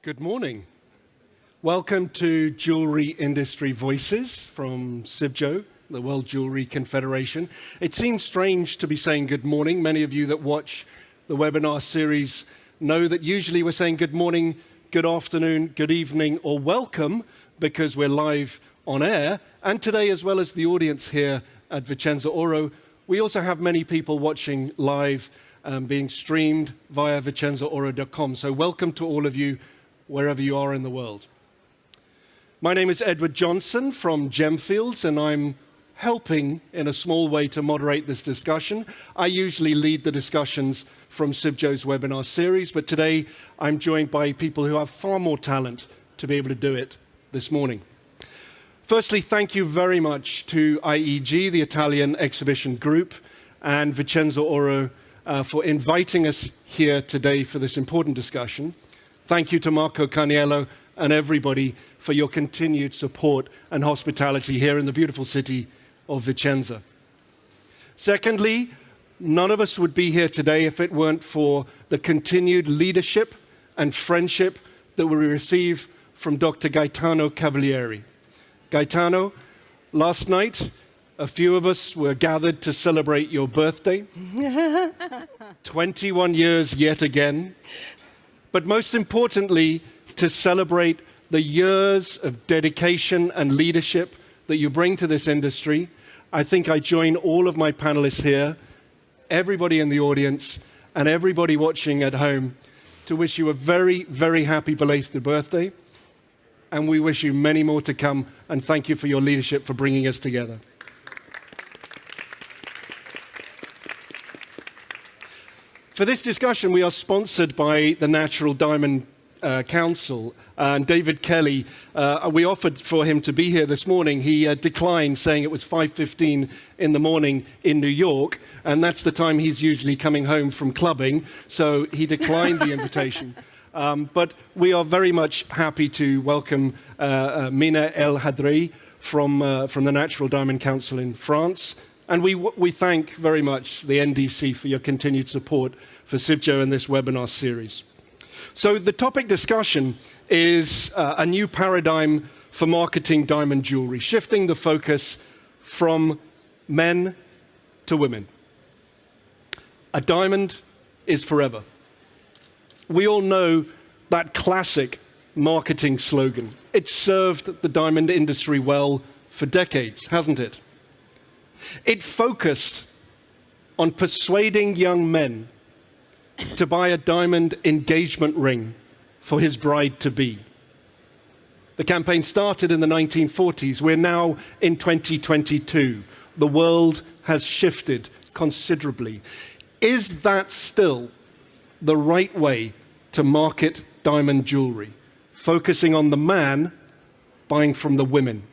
Good morning. Welcome to Jewelry Industry Voices from CIBJO, the World Jewelry Confederation. It seems strange to be saying good morning. Many of you that watch the webinar series know that usually we're saying good morning, good afternoon, good evening, or welcome because we're live on air. And today, as well as the audience here at VICENZAORO, we also have many people watching live, being streamed via VICENZAORO.com. So welcome to all of you, wherever you are in the world. My name is Edward Johnson from Gemfields, and I'm helping in a small way to moderate this discussion. I usually lead the discussions from CIBJO's webinar series, but today I'm joined by people who have far more talent to be able to do it this morning. Firstly, thank you very much to IEG, the Italian exhibition group, and VICENZAORO for inviting us here today for this important discussion. Thank you to Marco Carniello and everybody for your continued support and hospitality here in the beautiful city of Vicenza. Secondly, none of us would be here today if it weren't for the continued leadership and friendship that we receive from Dr. Gaetano Cavalieri. Gaetano, last night, a few of us were gathered to celebrate your birthday. 21 years yet again. But most importantly, to celebrate the years of dedication and leadership that you bring to this industry. I think I join all of my panelists here, everybody in the audience, and everybody watching at home to wish you a very, very happy belated birthday. And we wish you many more to come, and thank you for your leadership for bringing us together. For this discussion, we are sponsored by the Natural Diamond Council, and David Kelly. We offered for him to be here this morning. He declined, saying it was 5:15 in the morning in New York, and that's the time he's usually coming home from clubbing, so he declined the invitation. But we are very much happy to welcome Mina El Hadri from the Natural Diamond Council in France. And we thank very much the NDC for your continued support for CIBJO in this webinar series. So the topic discussion is a new paradigm for marketing diamond jewelry, shifting the focus from men to women. A diamond is forever. We all know that classic marketing slogan. It's served the diamond industry well for decades, hasn't it? It focused on persuading young men to buy a diamond engagement ring for his bride-to-be. The campaign started in the 1940s. We're now in 2022. The world has shifted considerably. Is that still the right way to market diamond jewelry? Focusing on the man buying for the women,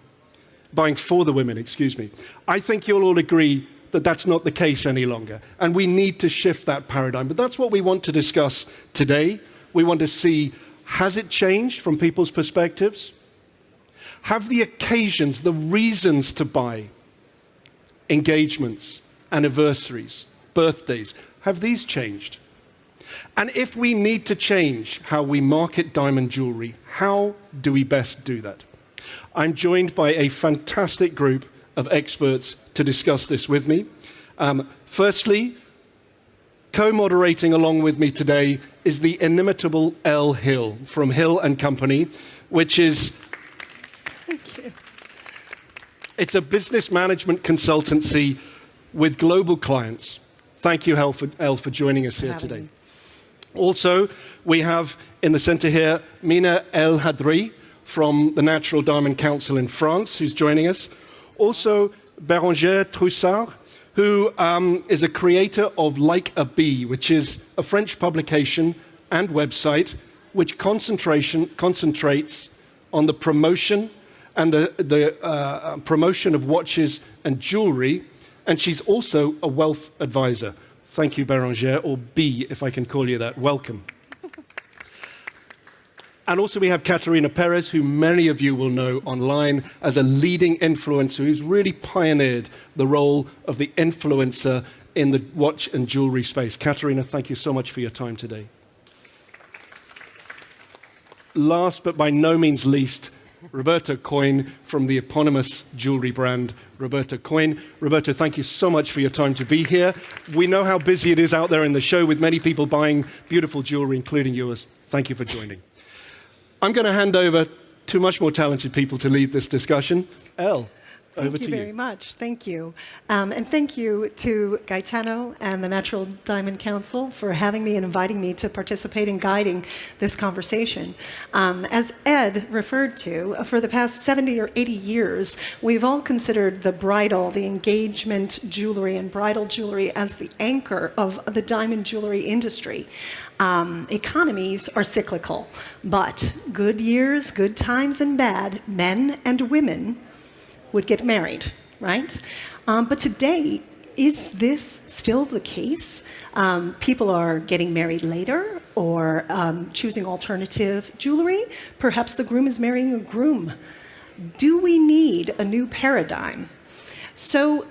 excuse me. I think you'll all agree that that's not the case any longer, and we need to shift that paradigm. But that's what we want to discuss today. We want to see, has it changed from people's perspectives? Have the occasions, the reasons to buy, engagements, anniversaries, birthdays, have these changed? And if we need to change how we market diamond jewelry, how do we best do that? I'm joined by a fantastic group of experts to discuss this with me. Firstly, co-moderating along with me today is the inimitable Elle Hill from Hill & Company, which is it's a business management consultancy with global clients. Thank you, Elle, for joining us here today. Also, we have in the center here Mina El Hadri from the Natural Diamond Council in France, who's joining us. Also, Bérangère Troussard, who is a creator of Like a Bee, which is a French publication and website which concentrates on the promotion and the promotion of watches and jewelry, and she's also a wealth advisor. Thank you, Bérangère, or B, if I can call you that. Welcome. And also we have Caterina Perez, who many of you will know online as a leading influencer who's really pioneered the role of the influencer in the watch and jewelry space. Caterina, thank you so much for your time today. last but by no means least, Roberta Coy from the eponymous jewelry brand, Roberta Coy. Roberta, thank you so much for your time to be here. We know how busy it is out there in the show with many people buying beautiful jewelry, including yours. Thank you for joining. I'm going to hand over to much more talented people to lead this discussion. Elle, over to you. Thank you very much. Thank you. And thank you to Gaetano and the Natural Diamond Council for having me and inviting me to participate in guiding this conversation. As Ed referred to, for the past 70 or 80 years, we've all considered the bridal, the engagement jewelry and bridal jewelry as the anchor of the diamond jewelry industry. Economies are cyclical, but good years, good times and bad, men and women would get married, right? But today, is this still the case? People are getting married later or choosing alternative jewelry. Perhaps the groom is marrying a groom. Do we need a new paradigm? So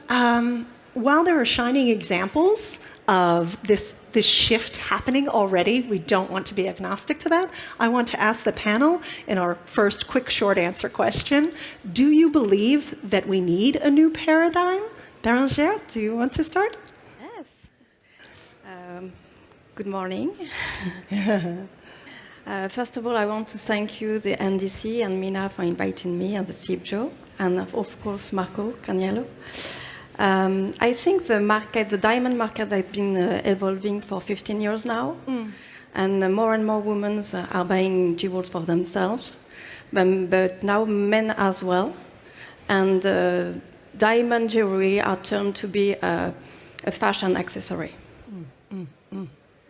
while there are shining examples of this shift happening already, we don't want to be agnostic to that. I want to ask the panel in our first quick short answer question, do you believe that we need a new paradigm? Bérangère, do you want to start? Yes. Good morning. First of all, I want to thank you, the NDC and Mina, for inviting me and the CIBJO, and of course Marco Caniello. I think the diamond market has been evolving for 15 years now, and more women are buying jewels for themselves, but now men as well. And diamond jewelry are turned to be a fashion accessory.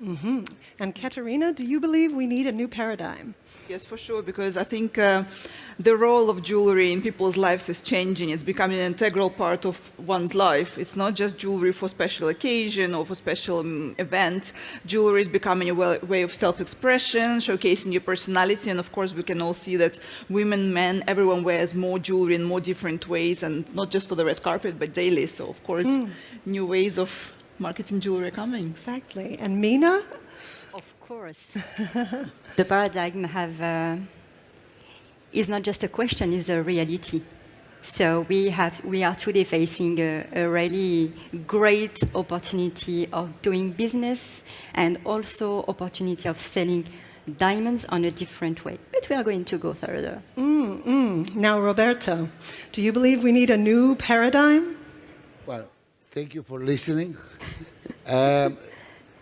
Mm-hmm. And Katerina, do you believe we need a new paradigm? Yes, for sure, because I think the role of jewelry in people's lives is changing. It's becoming an integral part of one's life. It's not just jewelry for special occasion or for special events. Jewelry is becoming a way of self-expression, showcasing your personality, and of course we can all see that women, men, everyone wears more jewelry in more different ways, and not just for the red carpet, but daily. So of course, new ways of marketing jewelry are coming. Exactly. And Mina? Of course. The paradigm is not just a question, it's a reality. So we are today facing a really great opportunity of doing business and also opportunity of selling diamonds on a different way. But we are going to go further. Now, Roberto, do you believe we need a new paradigm? Well, thank you for listening.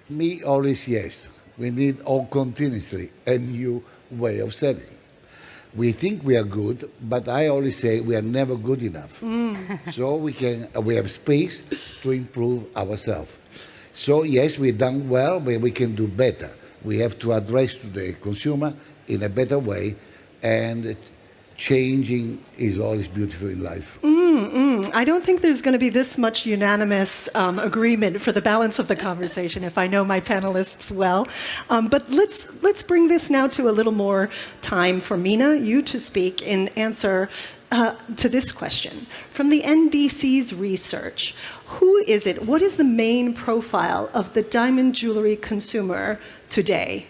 Me, always yes. We need all continuously a new way of selling. We think we are good, but I always say we are never good enough. So we have space to improve ourselves. So yes, we've done well, but we can do better. We have to address to the consumer in a better way, and changing is always beautiful in life. I don't think there's going to be this much unanimous agreement for the balance of the conversation, if I know my panelists well. But let's bring this now to a little more time for Mina, you to speak in answer to this question. From the NDC's research, who is it? What is the main profile of the diamond jewelry consumer today?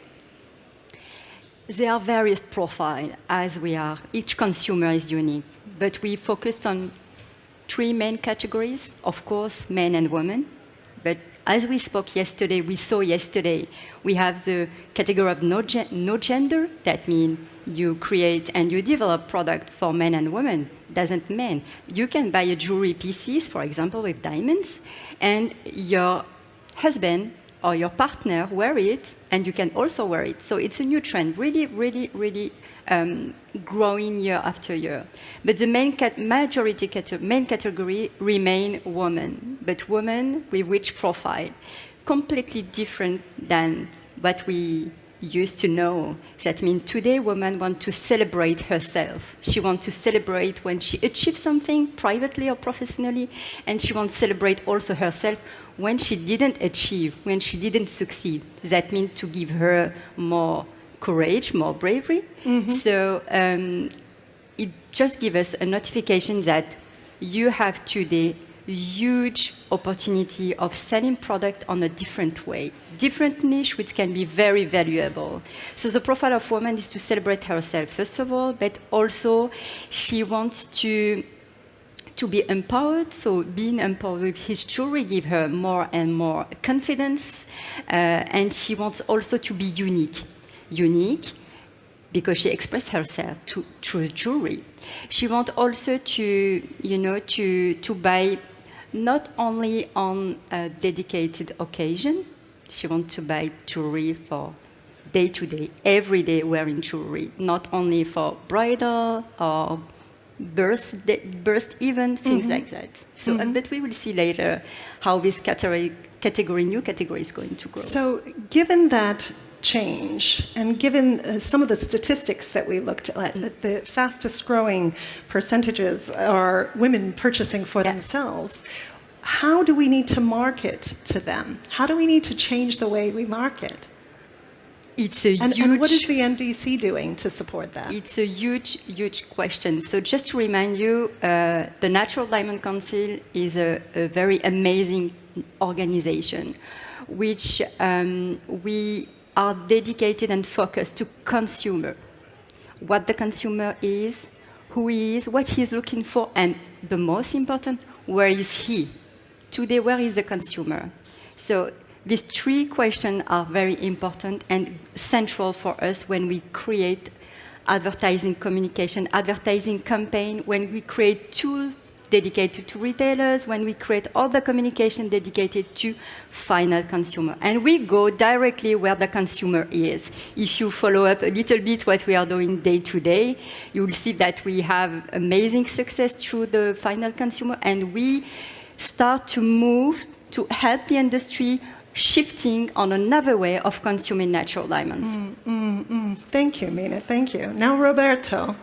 There are various profiles, as we are. Each consumer is unique, but we focused on three main categories, of course, men and women. But as we spoke yesterday, we have the category of no gender. That means you create and you develop product for men and women. Doesn't mean you can buy a jewelry pieces, for example, with diamonds, and your husband or your partner wear it, and you can also wear it. So it's a new trend, really growing year after year. But the main category remain women, but women with which profile? Completely different than what we used to know. That means today women want to celebrate herself. She wants to celebrate when she achieves something privately or professionally, and she wants to celebrate also herself when she didn't achieve, when she didn't succeed. That means to give her more courage, more bravery. So it just gives us a notification that you have today huge opportunity of selling product on a different way, different niche, which can be very valuable. So the profile of woman is to celebrate herself, first of all, but also she wants to be empowered. So being empowered with his jewelry gives her more and more confidence. And she wants also to be unique. Unique because she expresses herself through jewelry. She wants also to buy not only on a dedicated occasion. She wants to buy jewelry for day to day, every day wearing jewelry, not only for bridal or birth event, things like that. So, but we will see later how this new category is going to grow. So, given that change, and given some of the statistics that we looked at, the fastest growing percentages are women purchasing for themselves. How do we need to market to them? How do we need to change the way we market? It's a huge... And what is the NDC doing to support that? It's a huge, huge question. So just to remind you, the Natural Diamond Council is a very amazing organization, which we are dedicated and focused to consumer. What the consumer is, who he is, what he's looking for, and the most important, where is he? Today, where is the consumer? So these three questions are very important and central for us when we create advertising communication, advertising campaign, when we create tools dedicated to retailers, when we create all the communication dedicated to final consumer. And we go directly where the consumer is. If you follow up a little bit what we are doing day to day, you will see that we have amazing success through the final consumer, and we start to move to help the industry shifting on another way of consuming natural diamonds. Thank you, Mina. Thank you. Now, Roberto,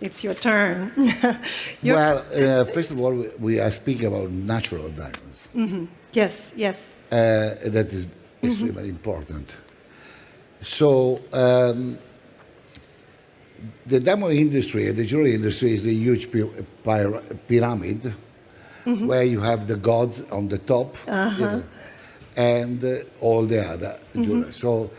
it's your turn. Well, first of all, we are speaking about natural diamonds. Yes, yes. That is extremely important. So, the diamond industry, the jewelry industry, is a huge pyramid where you have the gods on the top, and all the other jewelers. So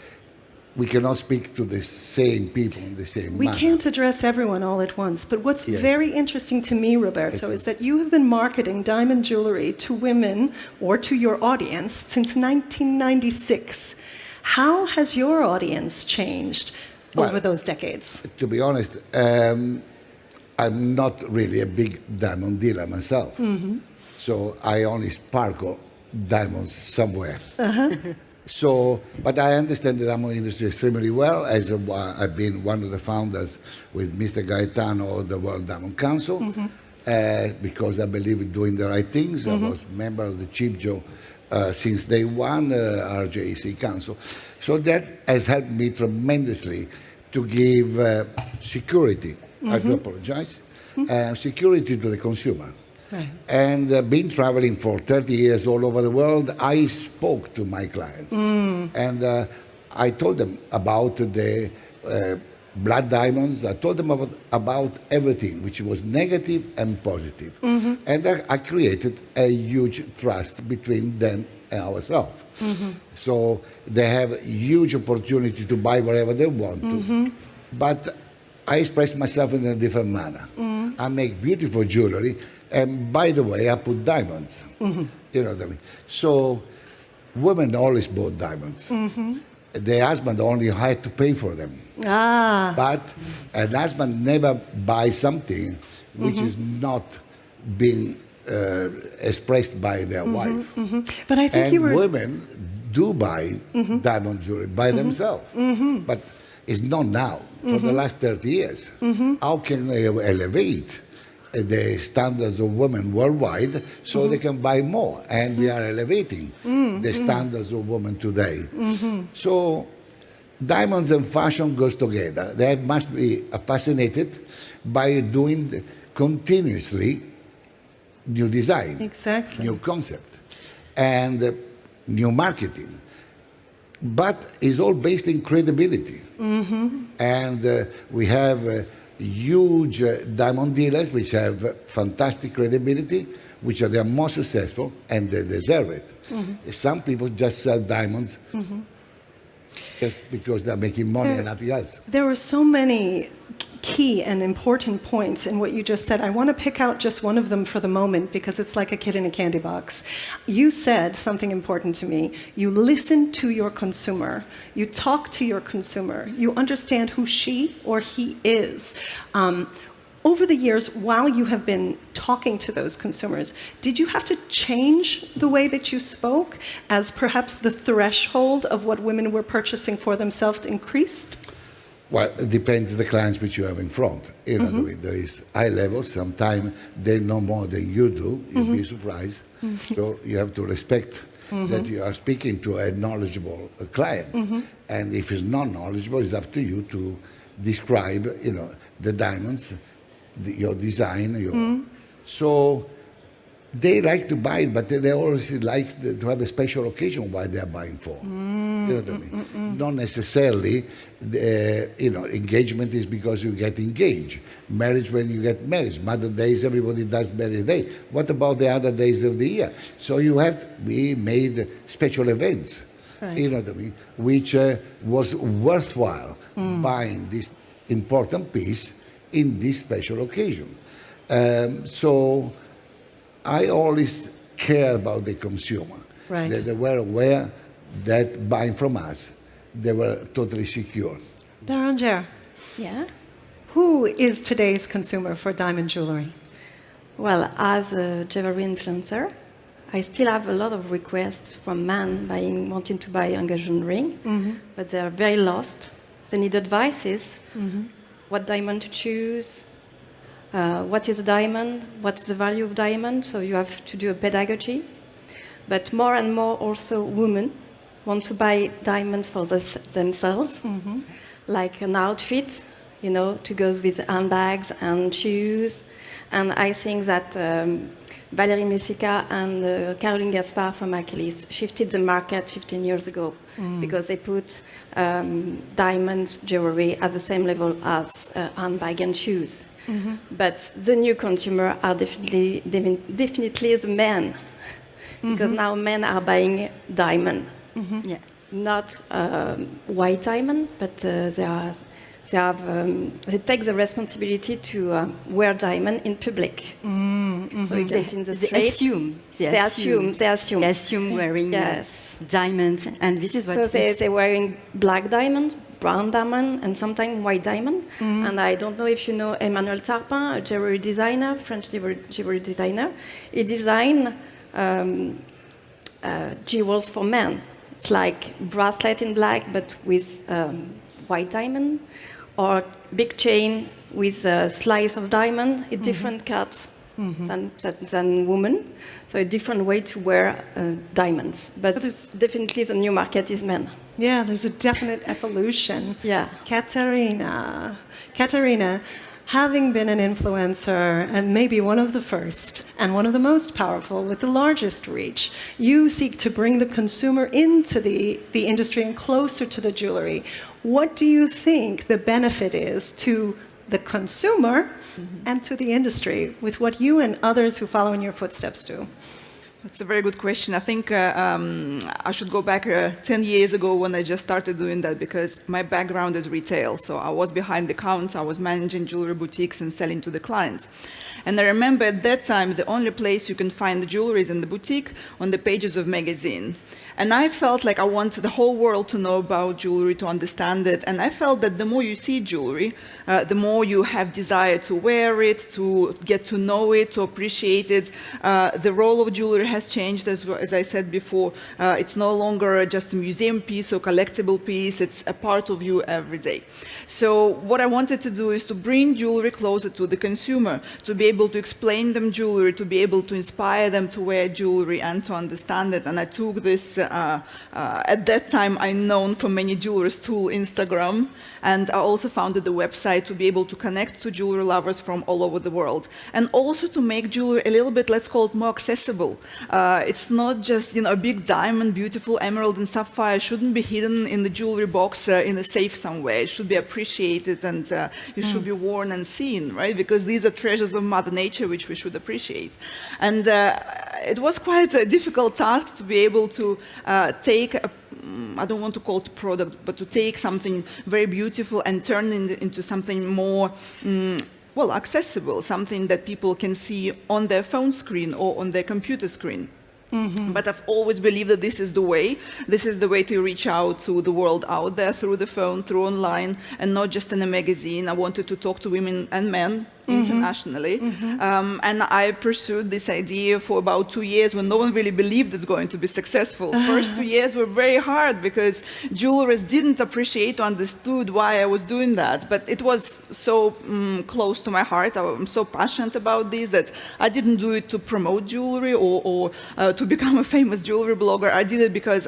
we cannot speak to the same people in the same We manner. can't address everyone all at once, but what's very interesting to me, Roberto, is that you have been marketing diamond jewelry to women or to your audience since 1996. How has your audience changed over those decades? To be honest, I'm not really a big diamond dealer myself. So I only sparkle diamonds somewhere. So, but I understand the diamond industry extremely well, as I've been one of the founders with Mr. Gaetano of the World Diamond Council, because I believe in doing the right things. I was a member of the CIBJO since day one, RJC Council. So that has helped me tremendously to give security, I do apologize, security to the consumer. Right. And been traveling for 30 years all over the world, I spoke to my clients. And I told them about the blood diamonds. I told them about everything, which was negative and positive. And I created a huge trust between them and ourselves. So they have huge opportunity to buy whatever they want to. But I express myself in a different manner. I make beautiful jewelry. And by the way, I put diamonds. You know what I mean? So women always bought diamonds. The husband only had to pay for them. But a husband never buys something which is not being expressed by their wife. But I think and women do buy diamond jewelry by themselves. But it's not now, for the last 30 years. How can they elevate the standards of women worldwide so they can buy more? And we are elevating the standards of women today. So diamonds and fashion goes together. They must be fascinated by doing continuously new design, new concept, and new marketing. But it's all based in credibility. And we have huge diamond dealers which have fantastic credibility. which are the most successful, and they deserve it. Some people just sell diamonds just because they're making money and nothing else. There were so many key and important points in what you just said. I want to pick out just one of them for the moment because it's like a kid in a candy box. You said something important to me. You listen to your consumer. You talk to your consumer. You understand who she or he is. Over the years, while you have been talking to those consumers, did you have to change the way that you spoke as perhaps the threshold of what women were purchasing for themselves increased? Well, it depends on the clients which you have in front. You know, there is high level. Sometimes they know more than you do. You'll be surprised. So you have to respect that you are speaking to a knowledgeable client. And if he's not knowledgeable, it's up to you to describe, you know, the diamonds, your design. So they like to buy it, but they always like to have a special occasion why they are buying for. You know what I mean? Not necessarily, you know, engagement is because you get engaged. Marriage when you get married. Mother's Days, everybody does Mother's Day. What about the other days of the year? So you have to be made special events. Right. You know what I mean? Which was worthwhile buying this important piece in this special occasion. So I always care about the consumer. Right. They were aware that buying from us, they were totally secure. Beranger, Yeah. who is today's consumer for diamond jewelry? Well, as a jewelry influencer, I still have a lot of requests from men wanting to buy engagement ring, but they are very lost. They need advices. What diamond to choose, what is a diamond, what's the value of diamond, so you have to do a pedagogy. But more and more also women want to buy diamonds for themselves, like an outfit, you know, to go with handbags and shoes. And I think that Valérie Messica and Caroline Gaspard from Achilles shifted the market 15 years ago because they put diamond jewelry at the same level as handbag and shoes. But the new consumer are definitely the men, because now men are buying diamond. Yeah. Not white diamond, but they take the responsibility to wear diamond in public. So if it's in the street, They assume they assume wearing yes. diamonds, and this is what. So they're wearing black diamond, brown diamond, and sometimes white diamond. And I don't know if you know Emmanuel Tarpin, a jewelry designer, French jewelry designer. He designed jewels for men. It's like bracelet in black, but with white diamond, or big chain with a slice of diamond, a different cut than women. So a different way to wear diamonds. But definitely the new market is men. Yeah, there's a definite evolution. Yeah. Katerina, having been an influencer and maybe one of the first and one of the most powerful with the largest reach, you seek to bring the consumer into the industry and closer to the jewelry. What do you think the benefit is to the consumer and to the industry with what you and others who follow in your footsteps do? That's a very good question. I think I should go back 10 years ago when I just started doing that, because my background is retail. So I was behind the counter, I was managing jewelry boutiques and selling to the clients. And I remember at that time, the only place you can find the jewelry is in the boutique on the pages of magazine. And I felt like I wanted the whole world to know about jewelry, to understand it. And I felt that the more you see jewelry, the more you have desire to wear it, to get to know it, to appreciate it. The role of jewelry has changed, as I said before. It's no longer just a museum piece or collectible piece. It's a part of you every day. So what I wanted to do is to bring jewelry closer to the consumer, to be able to explain them jewelry, to be able to inspire them to wear jewelry and to understand it. And I took this, at that time, I'm known for many jewelers tool, Instagram, and I also founded the website to be able to connect to jewelry lovers from all over the world, and also to make jewelry a little bit, let's call it, more accessible. It's not just a big diamond, beautiful emerald and sapphire shouldn't be hidden in the jewelry box in a safe somewhere. It should be appreciated and it should be worn and seen, right? Because these are treasures of Mother Nature which we should appreciate. And it was quite a difficult task to be able to take I don't want to call it a product, but to take something very beautiful and turn it into something more well, accessible, something that people can see on their phone screen or on their computer screen. But I've always believed that this is the way. This is the way to reach out to the world out there through the phone, through online, and not just in a magazine. I wanted to talk to women and men internationally. And I pursued this idea for about 2 years when no one really believed it's going to be successful. First 2 years were very hard because jewelers didn't appreciate or understood why I was doing that. But it was so close to my heart. I'm so passionate about this that I didn't do it to promote jewelry or to become a famous jewelry blogger. I did it because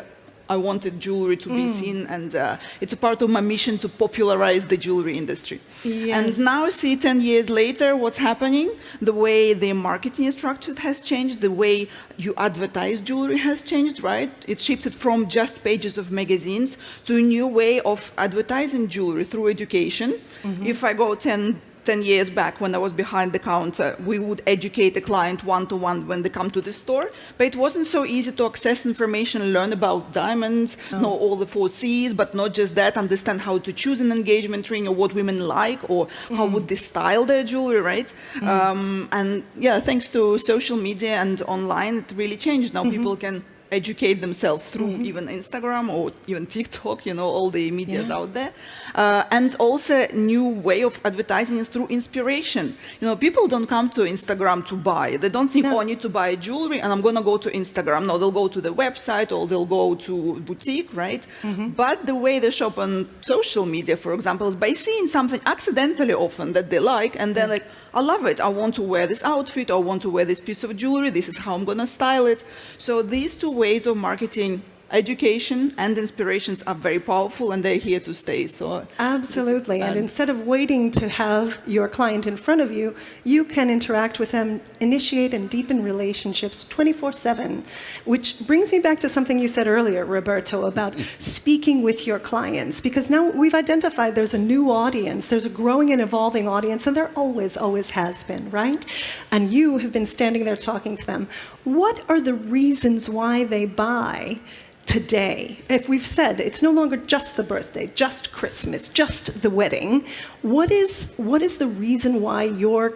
I wanted jewelry to be seen, and it's a part of my mission to popularize the jewelry industry. Yes. And now, see, 10 years later, what's happening? The way the marketing structure has changed, the way you advertise jewelry has changed, right? It shifted from just pages of magazines to a new way of advertising jewelry through education. If I go 10 years back when I was behind the counter, we would educate the client one-to-one when they come to the store, but it wasn't so easy to access information, learn about diamonds, know all the 4 C's, but not just that, understand how to choose an engagement ring or what women like or how would they style their jewelry, right? And yeah, thanks to social media and online, it really changed. Now people can educate themselves through even Instagram or even TikTok, all the medias out there. And also new way of advertising is through inspiration. People don't come to Instagram to buy. They don't think, oh, I need to buy jewelry and I'm going to go to Instagram. No, they'll go to the website or they'll go to boutique, right? But the way they shop on social media, for example, is by seeing something accidentally often that they like and they're like, I love it. I want to wear this outfit. I want to wear this piece of jewelry. This is how I'm going to style it. So these 2 ways of marketing, education and inspirations, are very powerful and they're here to stay. So absolutely. And instead of waiting to have your client in front of you, you can interact with them, initiate and deepen relationships 24/7, which brings me back to something you said earlier, Roberto, about speaking with your clients, because now we've identified there's a new audience, there's a growing and evolving audience, and there always has been, right? And you have been standing there talking to them. What are the reasons why they buy today? If we've said it's no longer just the birthday, just Christmas, just the wedding, what is the reason why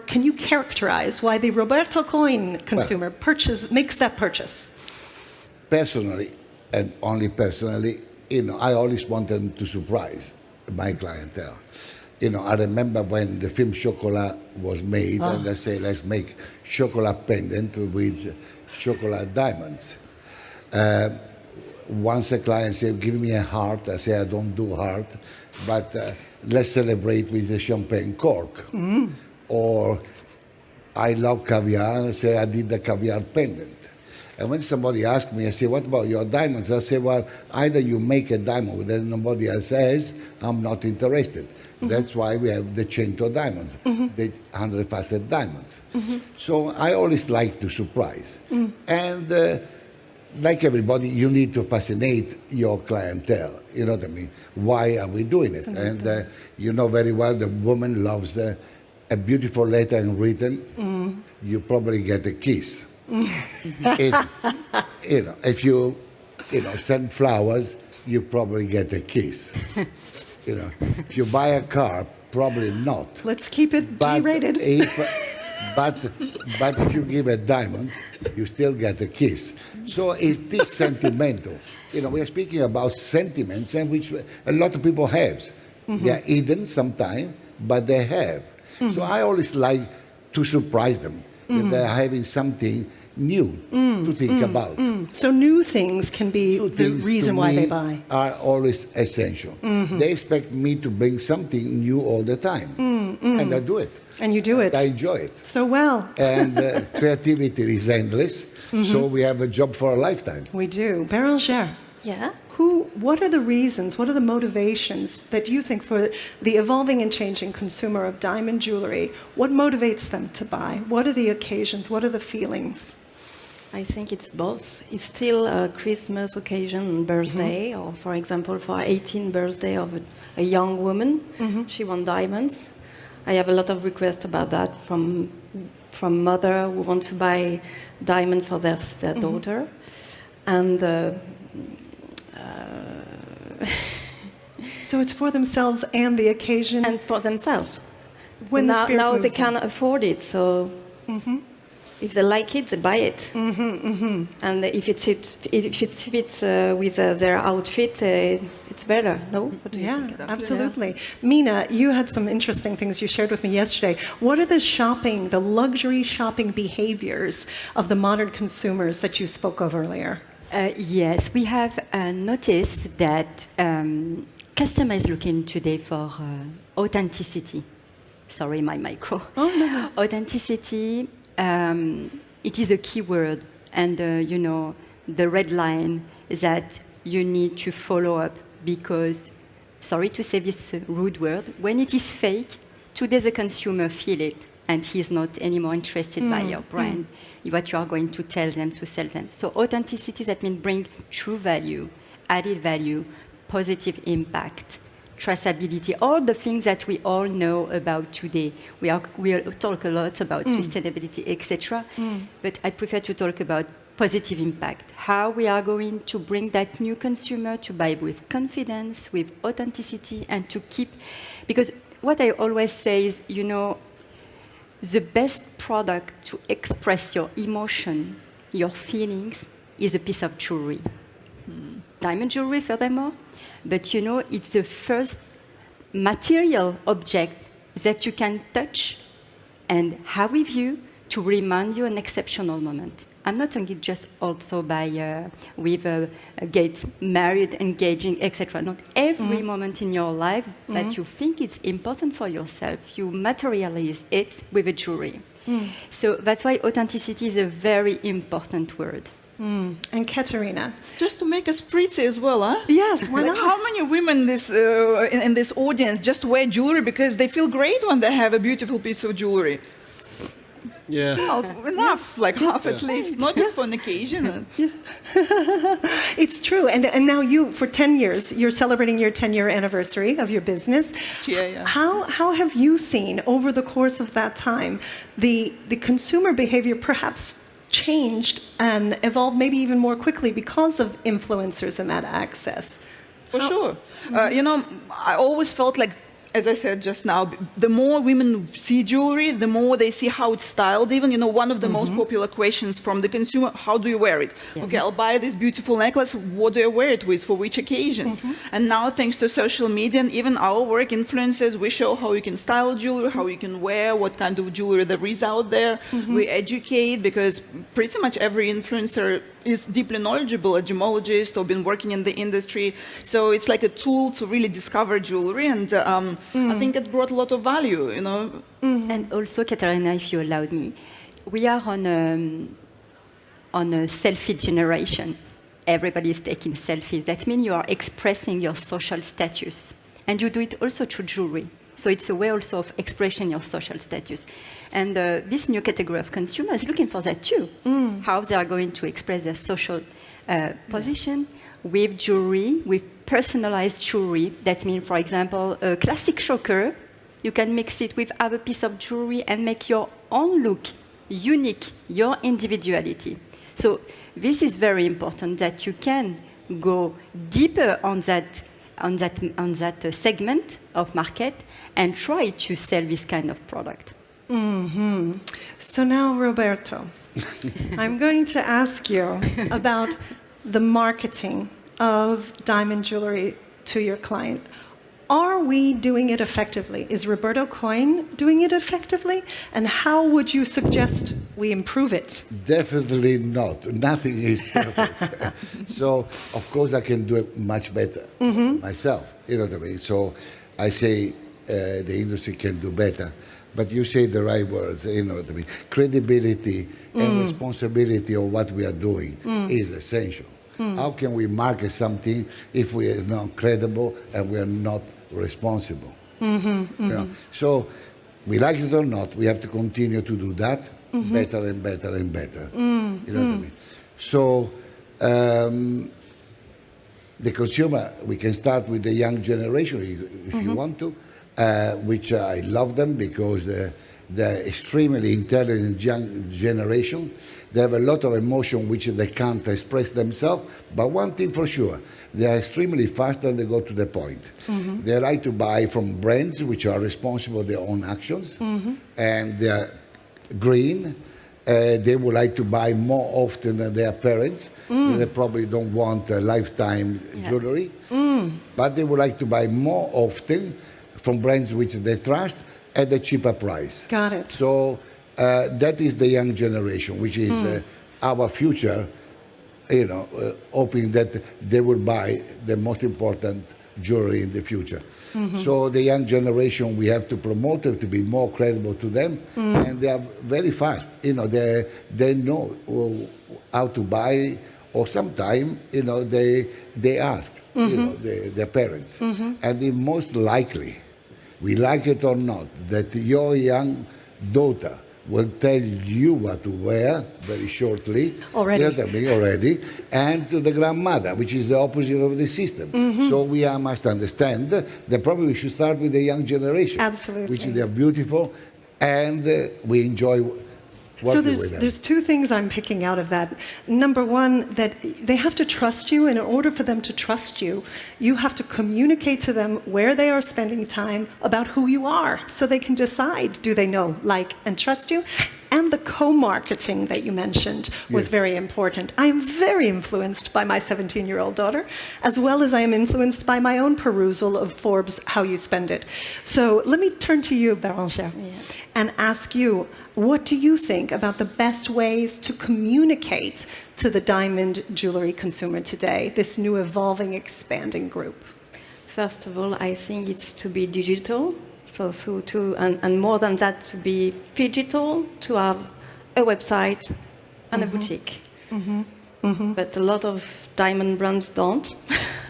can you characterize why the Roberta Coy consumer makes that purchase? Personally, and only personally, I always want them to surprise my clientele. I remember when the film Chocolat was made, and they say, let's make chocolate pendant with chocolate diamonds. Once a client said, give me a heart, I say, I don't do heart, but let's celebrate with a champagne cork. Or I love caviar, I say, I did the caviar pendant. And when somebody asks me, I say, what about your diamonds? I say, well, either you make a diamond that nobody else has, I'm not interested. That's why we have the 100 diamonds, the 100 facet diamonds. So I always like to surprise. And like everybody, you need to fascinate your clientele. You know what I mean? Why are we doing it? And you know very well the woman loves a beautiful letter written. You probably get a kiss. If you send flowers, you probably get a kiss. If you buy a car, probably not. Let's keep it G-rated. But if you give a diamond, you still get a kiss. So it is sentimental. We are speaking about sentiments, and which a lot of people have. They are hidden sometimes, but they have. So I always like to surprise them. That they're having something new to think about. So new things can be the reason why they buy. Are always essential. They expect me to bring something new all the time, and I do it. And you do it. I enjoy it. So well. And creativity is endless, so we have a job for a lifetime. We do. Bérangère. Yeah. What are the reasons, what are the motivations that you think for the evolving and changing consumer of diamond jewelry? What motivates them to buy? What are the occasions? What are the feelings? I think it's both. It's still a Christmas occasion and birthday, or for example, for 18th birthday of a young woman, she won diamonds. I have a lot of requests about that from mother who want to buy diamond for their daughter, and So it's for themselves and the occasion. and for themselves. When so the spirit now they moves them. can afford it, so if they like it, they buy it. And if it fits with their outfit, it's better. No? What do you Yeah, think? absolutely. Mina, you had some interesting things you shared with me yesterday. What are the luxury shopping behaviors of the modern consumers that you spoke of earlier? Yes, we have noticed that customers looking today for authenticity. Sorry, my micro. Oh, no. Authenticity, it is a key word. And, the red line is that you need to follow up because, sorry to say this rude word, when it is fake, today the consumer feel it and he's not anymore interested by your brand, what you are going to tell them, to sell them. So authenticity, that means bring true value, added value, positive impact, traceability, all the things that we all know about today. We talk a lot about sustainability, etc. But I prefer to talk about positive impact, how we are going to bring that new consumer to buy with confidence, with authenticity, and to keep, because what I always say is, the best product to express your emotion, your feelings, is a piece of jewelry. Diamond jewelry, furthermore, but it's the first material object that you can touch and have with you to remind you an exceptional moment. I'm not talking just also with get married, engaging, etc. Not every moment in your life that you think it's important for yourself, you materialize it with a jewelry. So that's why authenticity is a very important word. And Katerina? Just to make us pretty as well, huh? Yes, why Like not? how many women in this audience just wear jewelry because they feel great when they have a beautiful piece of jewelry? Yeah. Well, enough, like half at least, not just for an occasion. It's true. And now you, for 10 years, you're celebrating your 10-year anniversary of your business. Yeah. How have you seen over the course of that time the consumer behavior perhaps changed and evolved maybe even more quickly because of influencers and that access? For sure. I always felt like, as I said just now, the more women see jewelry, the more they see how it's styled. Even, one of the most popular questions from the consumer, how do you wear it? Yes. Okay, I'll buy this beautiful necklace. What do I wear it with? For which occasion? And now, thanks to social media and even our work influencers, we show how you can style jewelry, how you can wear, what kind of jewelry there is out there. We educate because pretty much every influencer is deeply knowledgeable, a gemologist or been working in the industry. So it's like a tool to really discover jewelry, and I think it brought a lot of value, And also, Katerina, if you allowed me, we are on a selfie generation. Everybody is taking selfies. That means you are expressing your social status. And you do it also through jewelry. So it's a way also of expressing your social status. And this new category of consumers is looking for that too. How they are going to express their social position with jewelry, with personalized jewelry. That means, for example, a classic choker, you can mix it with other piece of jewelry and make your own look unique, your individuality. So this is very important, that you can go deeper on that segment of market and try to sell this kind of product. So now, Roberto, I'm going to ask you about the marketing of diamond jewelry to your client. Are we doing it effectively? Is Roberta Coy doing it effectively? And how would you suggest we improve it? Definitely not. Nothing is perfect. So, of course, I can do it much better myself. You know what I mean? So, I say the industry can do better. But you say the right words, you know what I mean? Credibility and responsibility of what we are doing is essential. How can we market something if we are not credible and we are not responsible? You know? So, we like it or not, we have to continue to do that. better and better and better. You know what I mean? So the consumer, we can start with the young generation if you want to, which I love them because they're extremely intelligent young generation. They have a lot of emotion which they can't express themselves. But one thing for sure, they are extremely fast and they go to the point. They like to buy from brands which are responsible for their own actions, and they are green. They would like to buy more often than their parents. They probably don't want lifetime jewelry, but they would like to buy more often from brands which they trust at a cheaper price. Got it. So that is the young generation, which is our future, hoping that they will buy the most important jewelry in the future. So the young generation, we have to promote them to be more credible to them, and they are very fast. They know how to buy, or sometimes they ask their parents, and the most likely, we like it or not, that your young daughter will tell you what to wear very shortly. Already. And to the grandmother, which is the opposite of the system. So we must understand that probably we should start with the young generation. Absolutely. Which they are beautiful, and we enjoy So working with them. there's two things I'm picking out of that. Number one, that they have to trust you, and in order for them to trust you, you have to communicate to them where they are spending time, about who you are, so they can decide, do they know, like, and trust you? And the co-marketing that you mentioned was very important. I am very influenced by my 17-year-old daughter, as well as I am influenced by my own perusal of Forbes' How You Spend It. So let me turn to you, Bérangère, and ask you, what do you think about the best ways to communicate to the diamond jewelry consumer today, this new evolving, expanding group? First of all, I think it's to be digital. And more than that, to be phygital, to have a website and a boutique. But a lot of diamond brands don't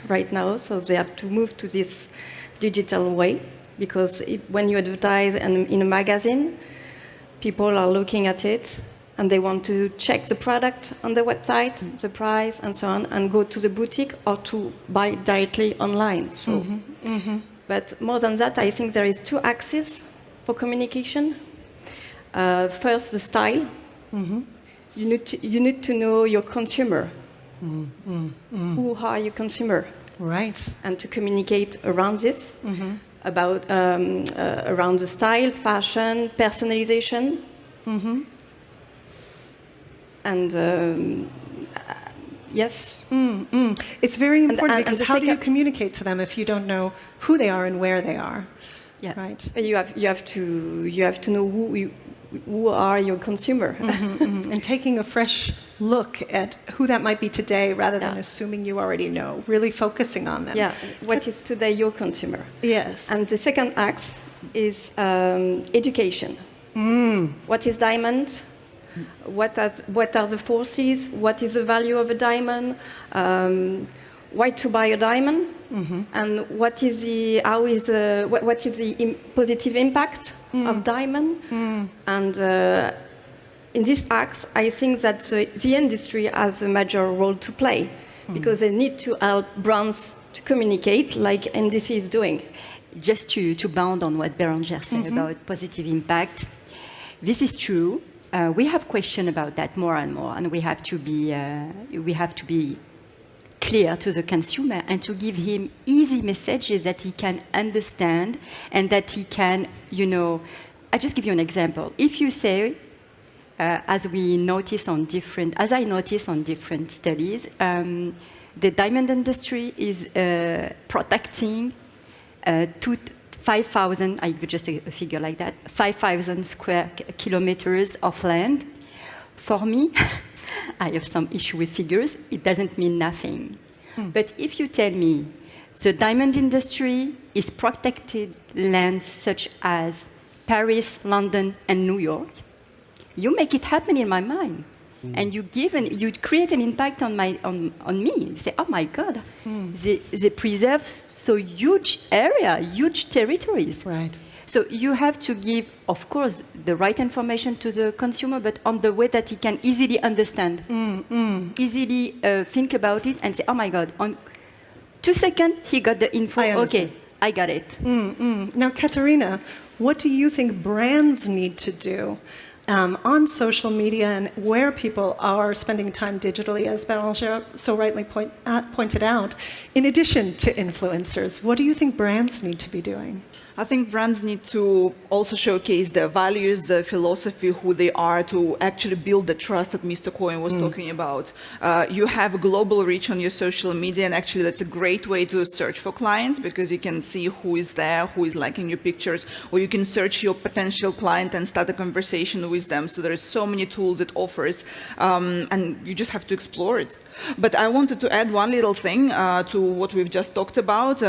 right now, so they have to move to this digital way, because when you advertise in a magazine, people are looking at it and they want to check the product on the website, the price, and so on, and go to the boutique or to buy directly online. So. But more than that, I think there is two axes for communication. First, the style. You need to know your consumer. Who are your consumer? Right. And to communicate around this, about around the style, fashion, personalization. And yes. It's very important, because and how do you communicate to them if you don't know who they are and where they are? Yeah. Right. You have to know who are your consumer. And taking a fresh look at who that might be today, rather than assuming you already know. Really focusing on them. Yeah. What is today your consumer? Yes. And the second axe is education. What is diamond? What are the forces? What is the value of a diamond? Why to buy a diamond? And what is the positive impact of diamond? And in this axe, I think that the industry has a major role to play, because they need to help brands to communicate, like NDC is doing. Just to bound on what Bérangère said about positive impact, this is true. We have questions about that more and more, and we have to be clear to the consumer and to give him easy messages that he can understand, and that he can, I just give you an example. If you say, as I notice on different studies, the diamond industry is protecting 5,000, I give just a figure like that, 5,000 square kilometers of land. For me, I have some issue with figures. It doesn't mean nothing. But if you tell me the diamond industry is protected land such as Paris, London, and New York, you make it happen in my mind. And you create an impact on me. You say, oh my God, they preserve so huge area, huge territories. Right. So you have to give, of course, the right information to the consumer, but on the way that he can easily understand, easily think about it and say, oh my God, on 2 seconds, he got the info, I understand. okay, I got it. Now, Katerina, what do you think brands need to do on social media and where people are spending time digitally, as Bérangère so rightly pointed out, in addition to influencers? What do you think brands need to be doing? I think brands need to also showcase their values, their philosophy, who they are, to actually build the trust that Mr. Cohen was talking about. You have a global reach on your social media, and actually that's a great way to search for clients, because you can see who is there, who is liking your pictures, or you can search your potential client and start a conversation with them. So there are so many tools it offers, and you just have to explore it. But I wanted to add one little thing to what we've just talked about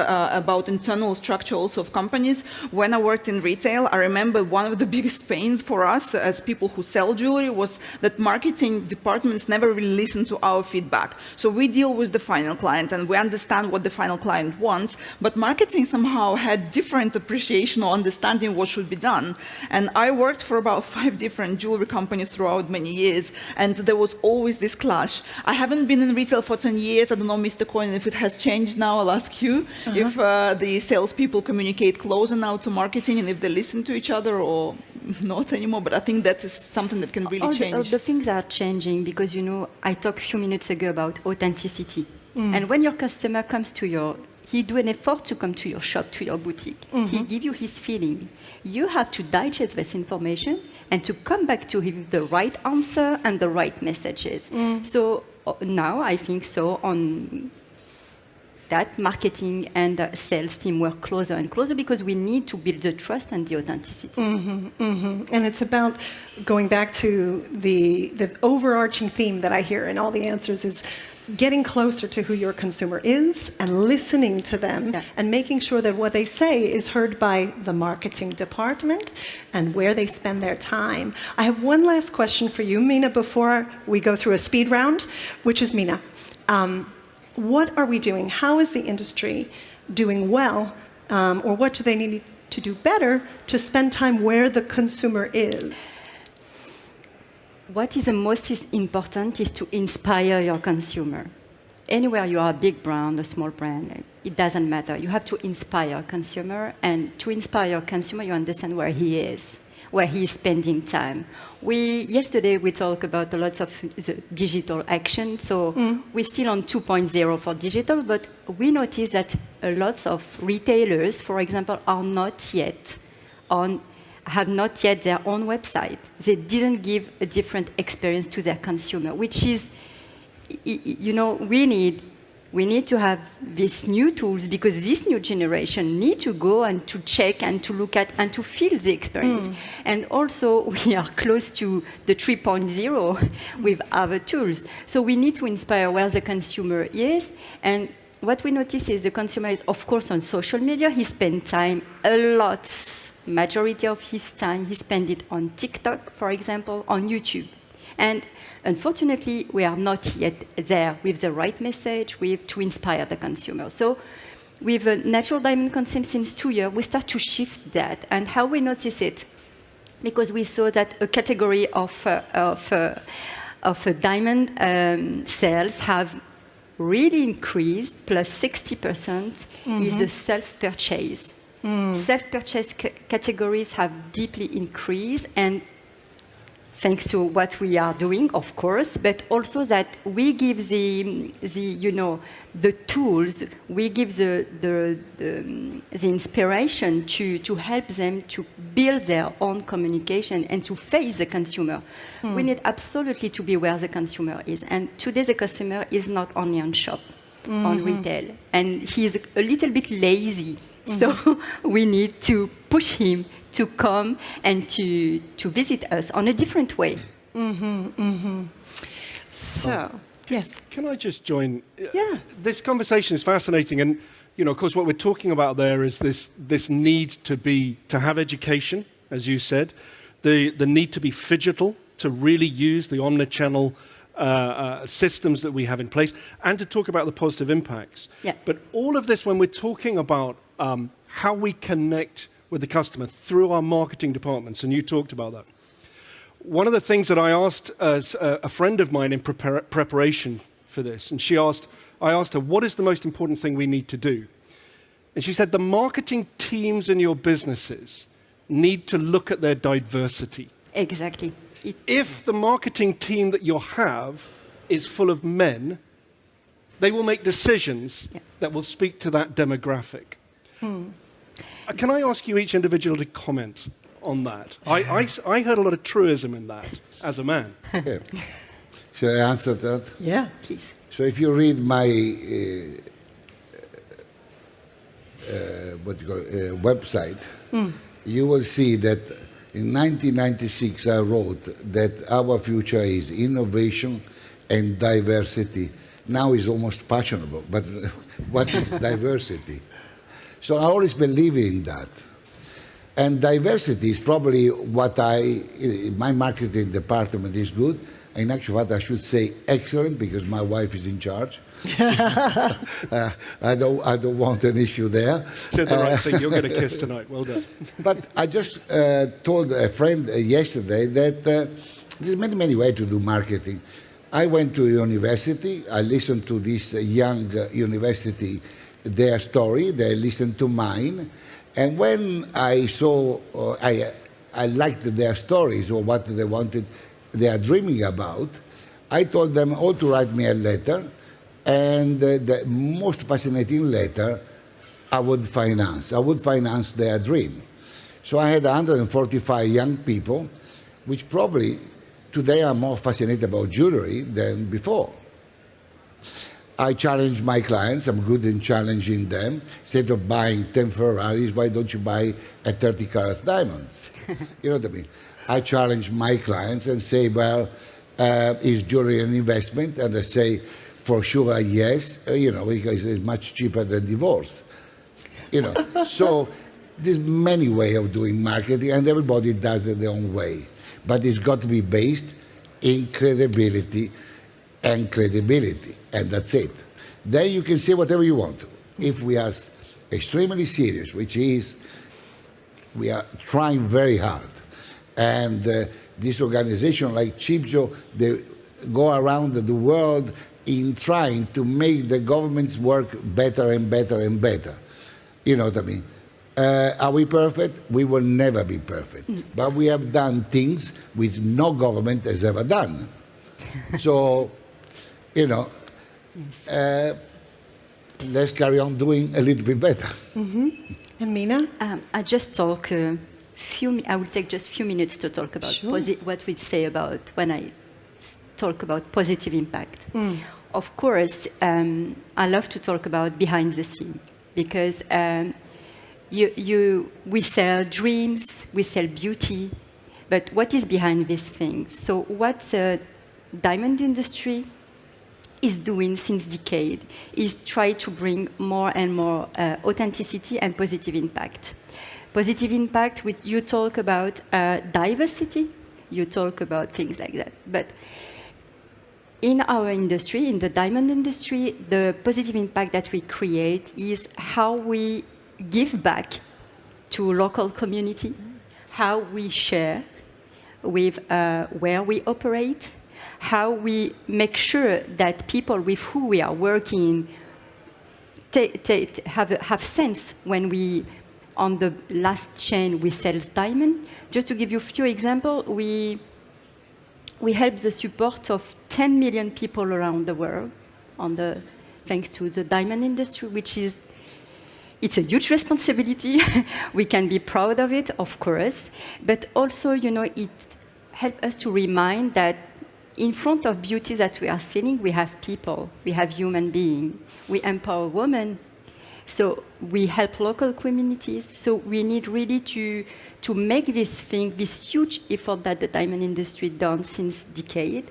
internal structure also of companies. When I worked in retail, I remember one of the biggest pains for us as people who sell jewelry was that marketing departments never really listen to our feedback. So we deal with the final client and we understand what the final client wants, but marketing somehow had different appreciation or understanding what should be done. And I worked for about 5 different jewelry companies throughout many years, and there was always this clash. I haven't been in retail for 10 years. I don't know, Mr. Cohen, if it has changed now. I'll ask you if the salespeople communicate closer now to marketing and if they listen to each other or not anymore. But I think that is something that can really change. All the things are changing because, you know, I talked a few minutes ago about authenticity. And when your customer comes to he do an effort to come to your shop, to your boutique. He give you his feeling. You have to digest this information and to come back to him with the right answer and the right messages. So now I think so on that marketing and sales team work closer and closer because we need to build the trust and the authenticity. And it's about going back to the overarching theme that I hear in all the answers is getting closer to who your consumer is and listening to them and making sure that what they say is heard by the marketing department and where they spend their time. I have one last question for you, Mina, before we go through a speed round, which is Mina. What are we doing? How is the industry doing well, or what do they need to do better to spend time where the consumer is? What is the most important is to inspire your consumer. Anywhere you are a big brand, a small brand, it doesn't matter. You have to inspire your consumer, and to inspire your consumer, you understand where he is, where he is spending time. Yesterday we talked about a lot of digital action, so we're still on 2.0 for digital, but we noticed that a lot of retailers, for example, have not yet their own website. They didn't give a different experience to their consumer, which is, you know, we need to have these new tools because this new generation need to go and to check and to look at and to feel the experience. And also we are close to the 3.0 with other tools. So we need to inspire where the consumer is. And what we notice is the consumer is, of course, on social media. He spends time a lot. Majority of his time, he spends it on TikTok, for example, on YouTube. And unfortunately, we are not yet there with the right message to inspire the consumer. So with a natural diamond consent since 2 years, we start to shift that. And how we notice it? Because we saw that a category of diamond sales have really increased, plus 60% is the self-purchase. Self-purchase categories have deeply increased, and thanks to what we are doing, of course, but also that we give the tools, we give the inspiration to help them to build their own communication and to face the consumer. We need absolutely to be where the consumer is. And today the customer is not only on shop, on retail, and he's a little bit lazy. So we need to push him to come and to visit us on a different way. So, yes. Can I just join? Yeah. This conversation is fascinating, and of course, what we're talking about there is this need to have education, as you said, the need to be phygital, to really use the omnichannel systems that we have in place, and to talk about the positive impacts. Yeah. But all of this, when we're talking about how we connect with the customer through our marketing departments, and you talked about that. One of the things that I asked as a friend of mine in preparation for this, and I asked her, what is the most important thing we need to do? And she said, the marketing teams in your businesses need to look at their diversity. Exactly. If the marketing team that you have is full of men, they will make decisions that will speak to that demographic. Can I ask you each individually to comment on that? I heard a lot of truism in that as a man. Okay. Shall I answer that? Yeah. Please. So if you read my website, you will see that in 1996 I wrote that our future is innovation and diversity. Now it's almost fashionable, but what is diversity? So I always believe in that. And diversity is probably what my marketing department is good. In actual fact, I should say excellent because my wife is in charge. I don't want an issue there. Said the right thing. You'll get a kiss tonight. Well done. But I just told a friend yesterday that there's many ways to do marketing. I went to university. I listened to this young university, their story. They listened to mine. And when I saw, I liked their stories or what they wanted, they are dreaming about, I told them all to write me a letter. And the most fascinating letter I would finance. I would finance their dream. So I had 145 young people, which probably today are more fascinated about jewelry than before. I challenge my clients. I'm good in challenging them. Instead of buying 10 Ferraris, why don't you buy a 30 carats diamonds? You know what I mean? I challenge my clients and say, well, is jewelry an investment? And I say, for sure, yes, because it's much cheaper than divorce. So there's many ways of doing marketing, and everybody does it their own way. But it's got to be based in credibility and credibility, and that's it. Then you can say whatever you want. If we are extremely serious, which is we are trying very hard, and this organization like CIBJO, they go around the world in trying to make the government's work better and better and better. You know what I mean? Are we perfect? We will never be perfect. But we have done things which no government has ever done. So, let's carry on doing a little bit better. And Mina? I just talk I will take just a few minutes to talk about what we say about when I talk about positive impact. Of course, I love to talk about behind the scene because we sell dreams, we sell beauty, but what is behind these things? So what the diamond industry is doing since decades is try to bring more and more authenticity and positive impact. Positive impact, you talk about diversity, you talk about things like that. But in our industry, in the diamond industry, the positive impact that we create is how we give back to local community, how we share with where we operate, how we make sure that people with who we are working have sense when we, on the last chain, we sell diamond. Just to give you a few examples, we help the support of 10 million people around the world thanks to the diamond industry, which is, it's a huge responsibility. We can be proud of it, of course, but also, it helps us to remind that in front of beauty that we are selling, we have people, we have human beings, we empower women, so we help local communities. So we need really to make this thing, this huge effort that the diamond industry done since decades,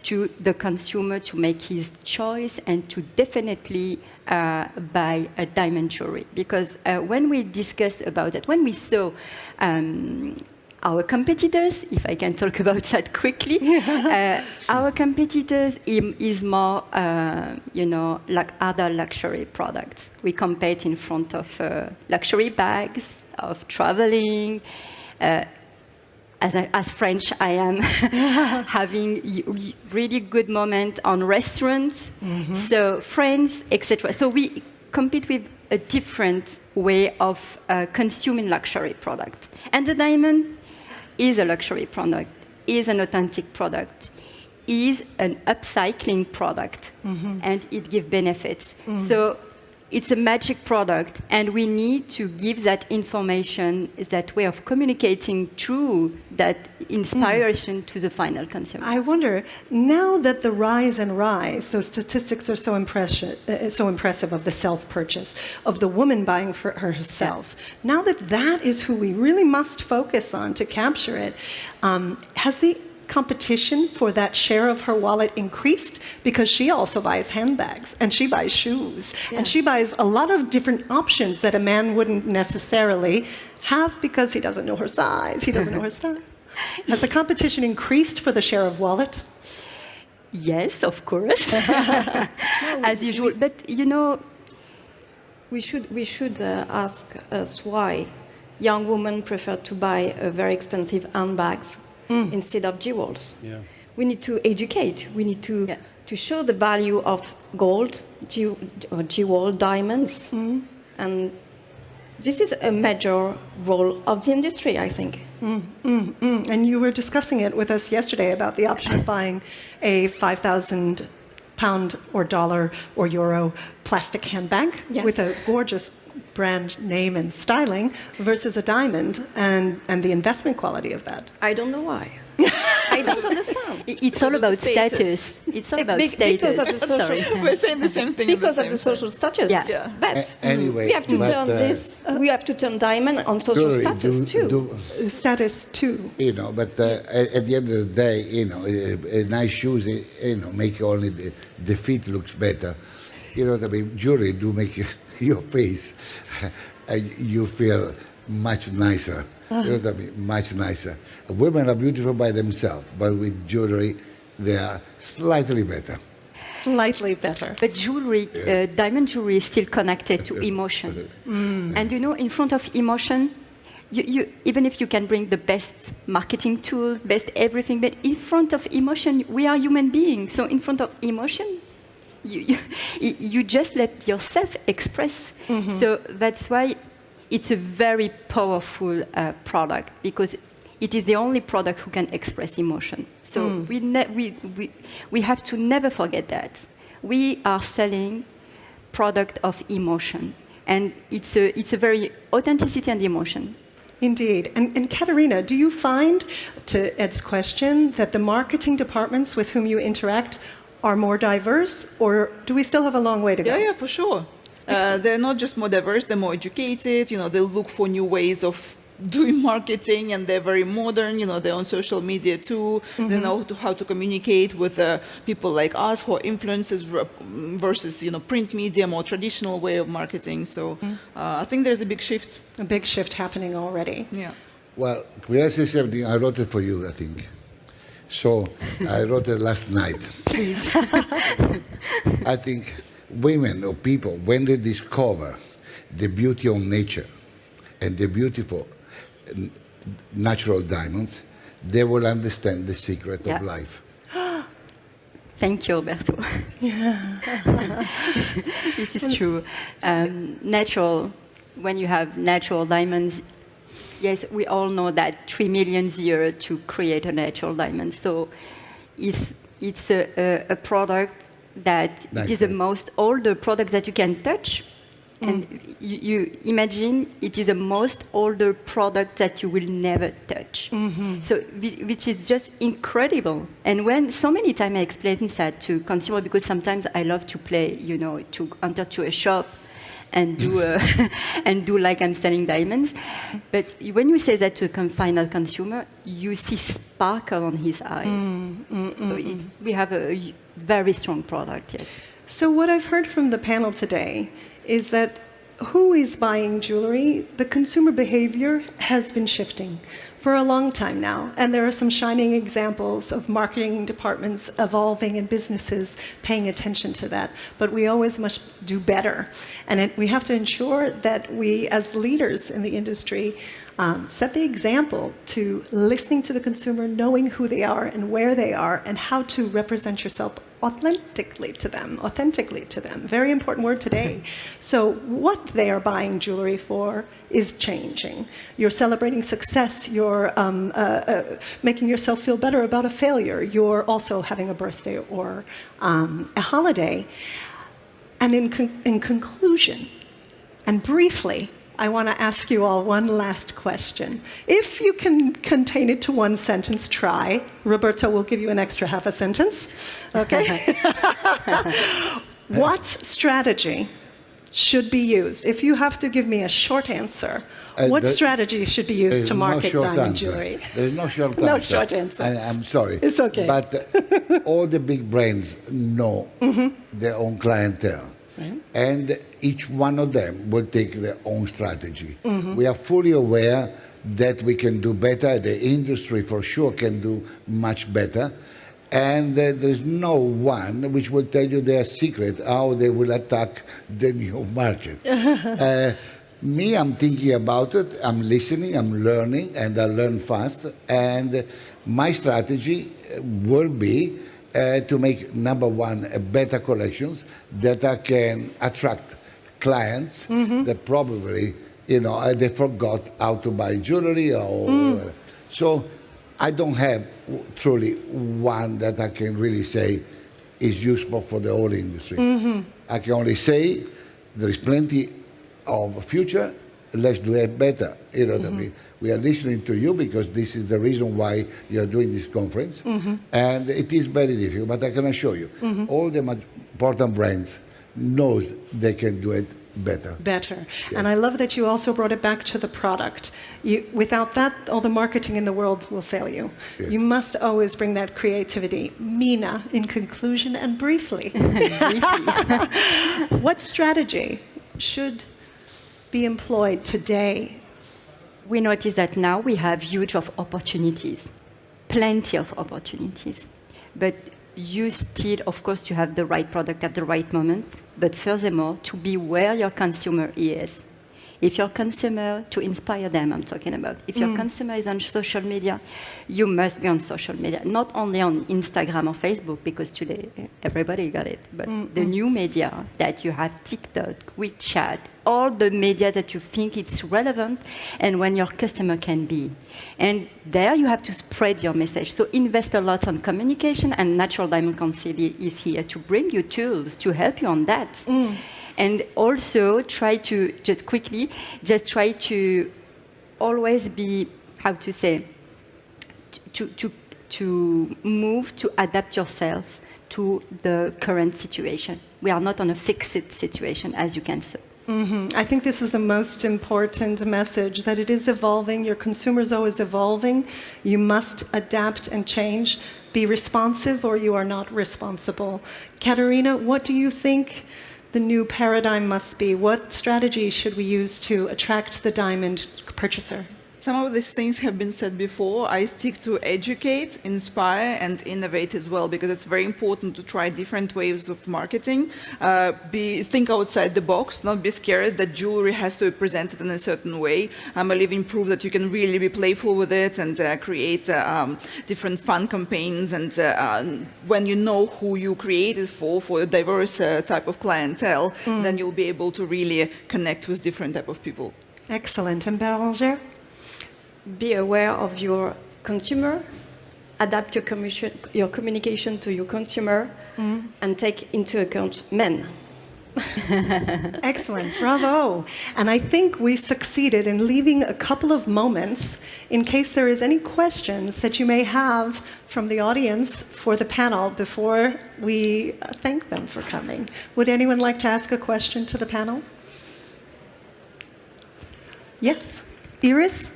to the consumer to make his choice and to definitely buy a diamond jewelry. Because when we discuss about it, when we saw our competitors, if I can talk about that quickly, our competitors is more, like other luxury products. We compete in front of luxury bags, of traveling. As French, I am having really good moment on restaurants, so friends, etc. So we compete with a different way of consuming luxury product. And the diamond is a luxury product, is an authentic product, is an upcycling product, and it gives benefits. So it's a magic product, and we need to give that information, that way of communicating through that inspiration to the final consumer. I wonder, now that the rise and rise, those statistics are so impressive of the self-purchase, of the woman buying for herself. Now that that is who we really must focus on to capture it, has the competition for that share of her wallet increased? Because she also buys handbags, and she buys shoes, and she buys a lot of different options that a man wouldn't necessarily have because he doesn't know her size, he doesn't know her style. Has the competition increased for the share of wallet? Yes, of course, as usual. But we should ask us why young women prefer to buy very expensive handbags instead of jewels. Yeah. We need to educate. We need to show the value of gold, jewel, diamonds, and this is a major role of the industry, I think. And you were discussing it with us yesterday about the option of buying a £5,000 or dollar or euro plastic handbag with a gorgeous brand name and styling versus a diamond, and the investment quality of that. I don't know why. I don't understand. It's all about status. It's all about status. Because of the social. We're saying the same thing. Because of the social status. Yeah. But Anyway, we have to turn this. We have to turn diamond on social status too. Status too. But at the end of the day, nice shoes, make only the feet looks better. Jewelry do make your face, you feel much nicer. Much nicer. Women are beautiful by themselves, but with jewelry, they are slightly better. Slightly better. But jewelry, diamond jewelry is still connected to emotion. And in front of emotion, you even if you can bring the best marketing tools, best everything, but in front of emotion, we are human beings. So in front of emotion, you just let yourself express. So that's why it's a very powerful product, because it is the only product who can express emotion. So we have to never forget that. We are selling product of emotion, and it's a very authenticity and emotion. Indeed. And Katerina, do you find, to Ed's question, that the marketing departments with whom you interact are more diverse, or do we still have a long way to go? Yeah, for sure. They're not just more diverse, they're more educated, they look for new ways of doing marketing, and they're very modern, they're on social media too. They know how to communicate with people like us who are influencers versus, print media, more traditional way of marketing. So I think there's a big shift. A big shift happening already. Yeah. Well, may I say something? I wrote it for you, I think. So I wrote it last night. Please. I think women or people, when they discover the beauty of nature and the beautiful natural diamonds, they will understand the secret of life. Thank you, Roberto. This is true. Natural, when you have natural diamonds, yes, we all know that 3 million a year to create a natural diamond. So it's a product that it is the most older product that you can touch. And you imagine it is the most older product that you will never touch. So, which is just incredible. And when so many times I explain that to consumers, because sometimes I love to play, to enter to a shop and do and do like I'm selling diamonds. But when you say that to a final consumer, you see sparkle on his eyes. So we have a very strong product, yes. So what I've heard from the panel today is that who is buying jewelry, the consumer behavior has been shifting. for a long time now, and there are some shining examples of marketing departments evolving and businesses paying attention to that. But we always must do better, and we have to ensure that we, as leaders in the industry, set the example to listening to the consumer, knowing who they are and where they are, and how to represent yourself authentically to them. Very important word today. So what they are buying jewelry for is changing. You're celebrating success. You're making yourself feel better about a failure. You're also having a birthday or a holiday. And in conclusion, and briefly, I want to ask you all one last question. If you can contain it to one sentence, try. Roberta will give you an extra half a sentence. Okay? What strategy should be used? If you have to give me a short answer, what strategy should be used to market diamond jewelry? There's no short answer. No short answer. I'm sorry. It's okay. But all the big brands know their own clientele. Right. And each one of them will take their own strategy. We are fully aware that we can do better. The industry for sure can do much better. And there's no one which will tell you their secret, how they will attack the new market. Me, I'm thinking about it, I'm listening, I'm learning, and I learn fast. And my strategy will be to make, number one, better collections that can attract clients that probably, they forgot how to buy jewelry or so I don't have truly one that I can really say is useful for the whole industry. I can only say there is plenty of future. Let's do it better. What I mean? We are listening to you because this is the reason why you are doing this conference. And it is very difficult, but I can assure you, all the important brands knows they can do it better. Yes. And I love that you also brought it back to the product. Without that, all the marketing in the world will fail you. Yes. You must always bring that creativity. Mina, in conclusion and briefly. What strategy should be employed today? We notice that now we have huge of opportunities, plenty of opportunities. But you still, of course, to have the right product at the right moment, but furthermore, to be where your consumer is. If your consumer, to inspire them, I'm talking about. If your consumer is on social media, you must be on social media. Not only on Instagram or Facebook, because today everybody got it, but the new media that you have, TikTok, WeChat, all the media that you think it's relevant and when your customer can be. And there you have to spread your message. So invest a lot on communication, and Natural Diamond Council is here to bring you tools to help you on that. And also try to, try to always be, to move, to adapt yourself to the current situation. We are not on a fixed situation, as you can see. I think this is the most important message, that it is evolving. Your consumer is always evolving. You must adapt and change. Be responsive or you are not responsible. Katerina, what do you think the new paradigm must be? What strategy should we use to attract the diamond purchaser? Some of these things have been said before. I stick to educate, inspire, and innovate as well, because it's very important to try different ways of marketing. Think outside the box, not be scared that jewelry has to be presented in a certain way. I'm a living proof that you can really be playful with it and create different fun campaigns. And when you know who you created for a diverse type of clientele, then you'll be able to really connect with different type of people. Excellent. And Bérangère? Be aware of your consumer, adapt your communication to your consumer, and take into account men. Excellent, bravo. And I think we succeeded in leaving a couple of moments in case there is any questions that you may have from the audience for the panel before we thank them for coming. Would anyone like to ask a question to the panel? Yes, Iris?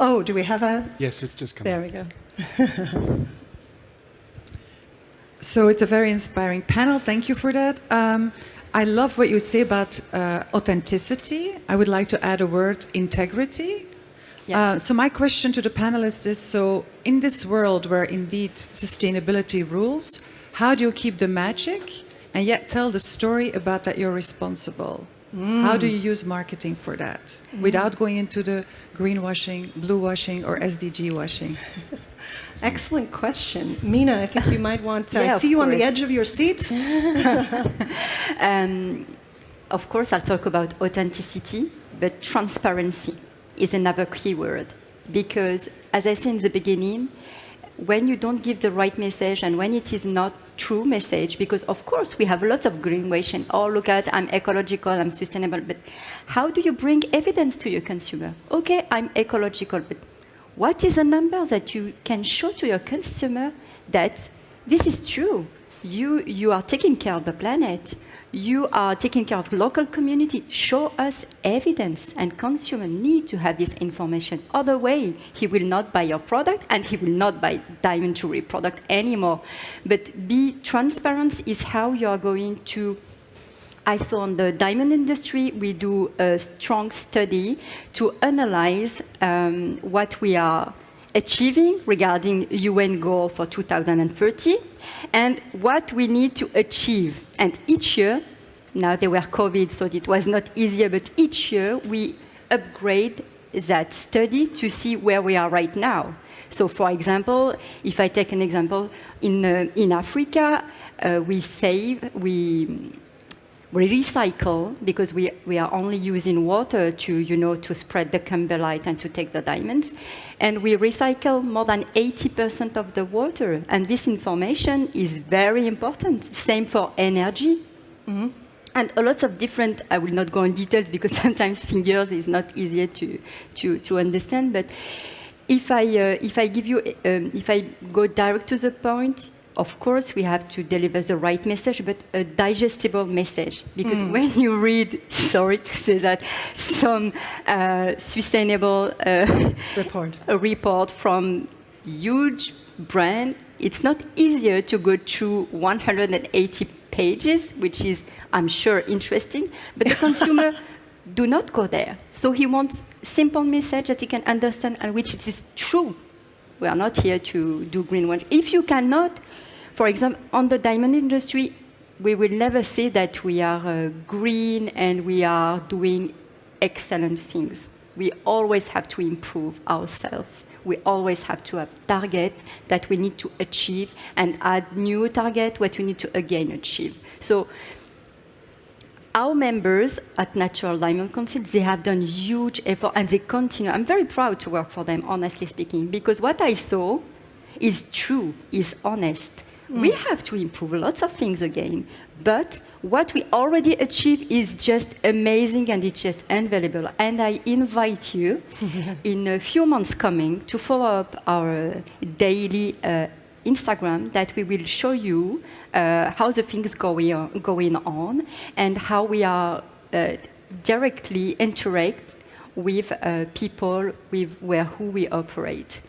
Oh, do we have a... Yes, it's just coming. There we go. So it's a very inspiring panel. Thank you for that. I love what you say about authenticity. I would like to add a word, integrity. Yeah. So my question to the panelists is, so in this world where indeed sustainability rules, how do you keep the magic and yet tell the story about that you're responsible? How do you use marketing for that without going into the greenwashing, blue washing, or SDG washing? Excellent question. Mina, I think you might want to... Yeah, I see you on the course. edge of your seat. Of course, I'll talk about authenticity, but transparency is another key word. Because, as I said in the beginning, when you don't give the right message and when it is not true message, because of course we have lots of greenwashing. Oh, look at, I'm ecological, I'm sustainable. But how do you bring evidence to your consumer? Okay, I'm ecological, but what is a number that you can show to your consumer that this is true? You are taking care of the planet. You are taking care of local community. Show us evidence, and consumer need to have this information. Other way, he will not buy your product, and he will not buy diamond jewelry product anymore. But be transparent is how you are going to. I saw in the diamond industry, we do a strong study to analyze what we are achieving regarding UN goal for 2030 and what we need to achieve. And each year, now there were COVID, so it was not easier, but each year we upgrade that study to see where we are right now. So for example, if I take an example, in Africa, we recycle because we are only using water to spread the kimberlite and to take the diamonds. And we recycle more than 80% of the water. And this information is very important. Same for energy. Mm-hmm. And a lot of different, I will not go in details because sometimes fingers is not easier to understand. But if I go direct to the point, of course, we have to deliver the right message, but a digestible message. Because when you read, sorry to say that, some sustainable report from huge brand, it's not easier to go through 180 pages, which is, I'm sure, interesting, but the consumer do not go there. So he wants simple message that he can understand and which it is true. We are not here to do greenwash. If you cannot, for example, on the diamond industry, we will never say that we are green and we are doing excellent things. We always have to improve ourselves. We always have to have target that we need to achieve and add new target what we need to again achieve. So our members at Natural Diamond Council, they have done huge effort and they continue. I'm very proud to work for them, honestly speaking, because what I saw is true, is honest. We have to improve lots of things again, but what we already achieved is just amazing and it's just unbelievable. And I invite you in a few months coming to follow up our daily Instagram that we will show you how the things going on and how we are directly interact with people with who we operate.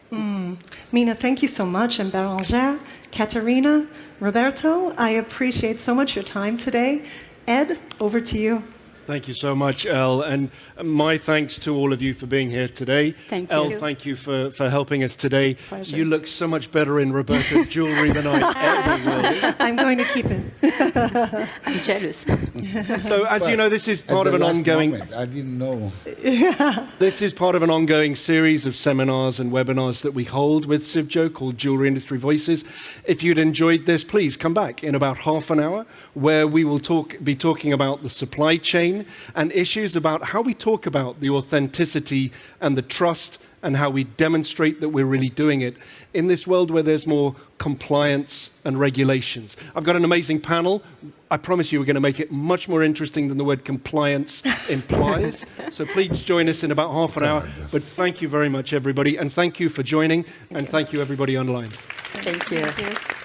Mina, thank you so much. And Bérangère, Katerina, Roberto, I appreciate so much your time today. Ed, over to you. Thank you so much, Elle. And my thanks to all of you for being here today. Thank you. Elle, thank you for helping us today. Pleasure. You look so much better in Roberta's jewelry than I ever will. I'm going to keep it. I'm jealous. So, as you know, this is part of an ongoing... I didn't know. This is part of an ongoing series of seminars and webinars that we hold with CIBJO called Jewellery Industry Voices. If you'd enjoyed this, please come back in about half an hour where we will be talking about the supply chain and issues about how we talk about the authenticity and the trust and how we demonstrate that we're really doing it in this world where there's more compliance and regulations. I've got an amazing panel. I promise you we're going to make it much more interesting than the word compliance implies. So please join us in about half an hour. But thank you very much, everybody. And thank you for joining. And thank you, everybody online. Thank you. Thank you.